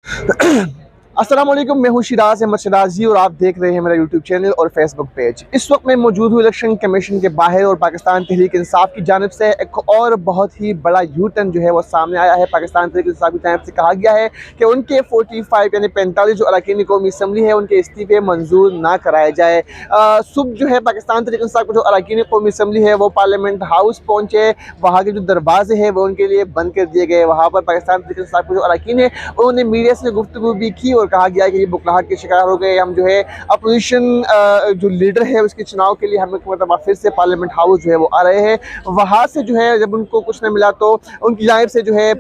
अस्सलाम वालेकुम, मैं हूं शिराज अहमद शिराजी और आप देख रहे हैं मेरा यूट्यूब चैनल और फेसबुक पेज। इस वक्त मैं मौजूद हूँ इलेक्शन कमीशन के बाहर और पाकिस्तान तहरीक इंसाफ की जानिब से एक और बहुत ही बड़ा यू टर्न जो है वो सामने आया है। पाकिस्तान तहरीक इंसाफ की जानिब से कहा गया है कि उनके 45 यानी 45 जो अरकान कौमी असम्बली है उनके इस्तीफे मंजूर ना कराए जाए। सुबह जो है पाकिस्तान तहरीक इंसाफ की जो अरकान कौमी असम्बली है वो पार्लियामेंट हाउस पहुँचे। वहाँ के जो दरवाजे हैं वो उनके लिए बंद कर दिए गए। वहाँ पर पाकिस्तान तहरीक इंसाफ के जो अरकान है उन्होंने मीडिया से गुफ्तगू भी की और कहा गया कि ये बुखलाहट के शिकार हो गए। हम जो है अपोजिशन जो लीडर है उसके चुनाव के लिए हम मतलब फिर से पार्लियामेंट हाउस जो है वो आ रहे हैं। वहाँ से जो है जब उनको कुछ न मिला तो उनकी जानिब से जो है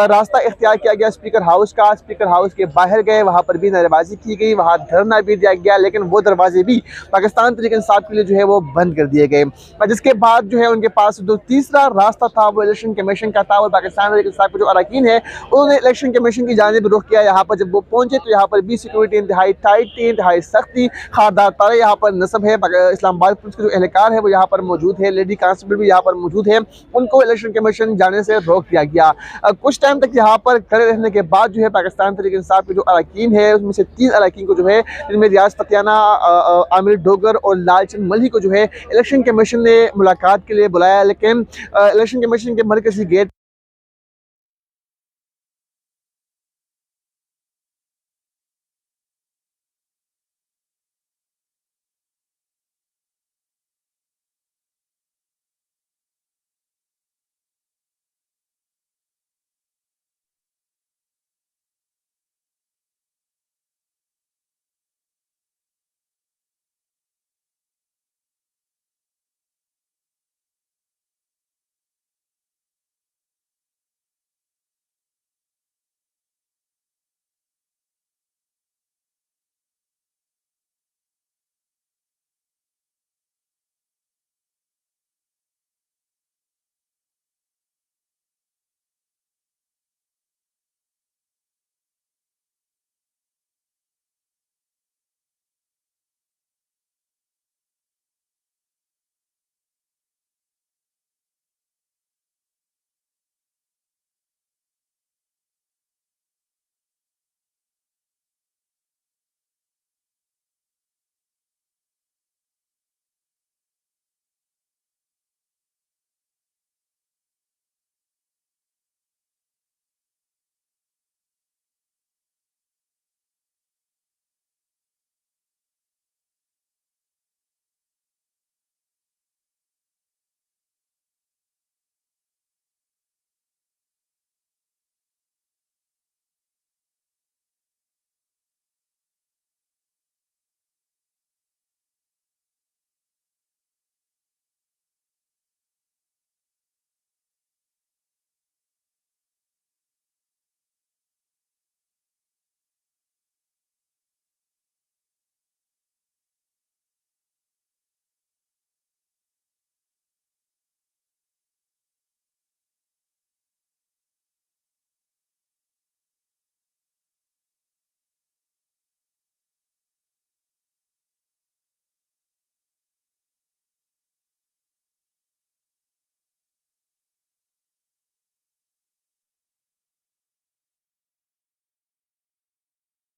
रास्ता इख्तियार किया गया स्पीकर हाउस का। स्पीकर हाउस के बाहर गए, वहाँ पर भी नारेबाजी की गई, वहाँ धरना भी दिया गया, लेकिन वो दरवाजे भी पाकिस्तान तहरीक इंसाफ के लिए जो है वो बंद कर दिए गए। जिसके बाद जो है उनके पास जो तीसरा रास्ता था वो इलेक्शन कमीशन का था और पाकिस्तान तहरीक इंसाफ के जो अरकान है उन्होंने इलेक्शन कमीशन की जानिब रुख किया। यहाँ पर जब वो पहुंचे तो यहाँ पर भी सिक्योरिटी इंतहाई टाइट थी, इंतहाई सख्त थी, खारदार तारे यहाँ पर नस्ब है। इस्लामाबाद पुलिस के जो एहलकार है वो यहाँ पर मौजूद है, लेडी कांस्टेबल भी यहाँ पर मौजूद है, उनको इलेक्शन कमीशन जाने से रोक दिया गया। कुछ टाइम तक यहाँ पर खड़े रहने के बाद जो है पाकिस्तान तहरीक इंसाफ के जो अरकान है उसमें से 3 अरकान को जो है जिनमें रियाज फतियाना, आमिर डोगर और लालचंद मल्ही को जो है इलेक्शन कमीशन ने मुलाकात के लिए बुलाया, लेकिन इलेक्शन कमीशन के मरकजी गेट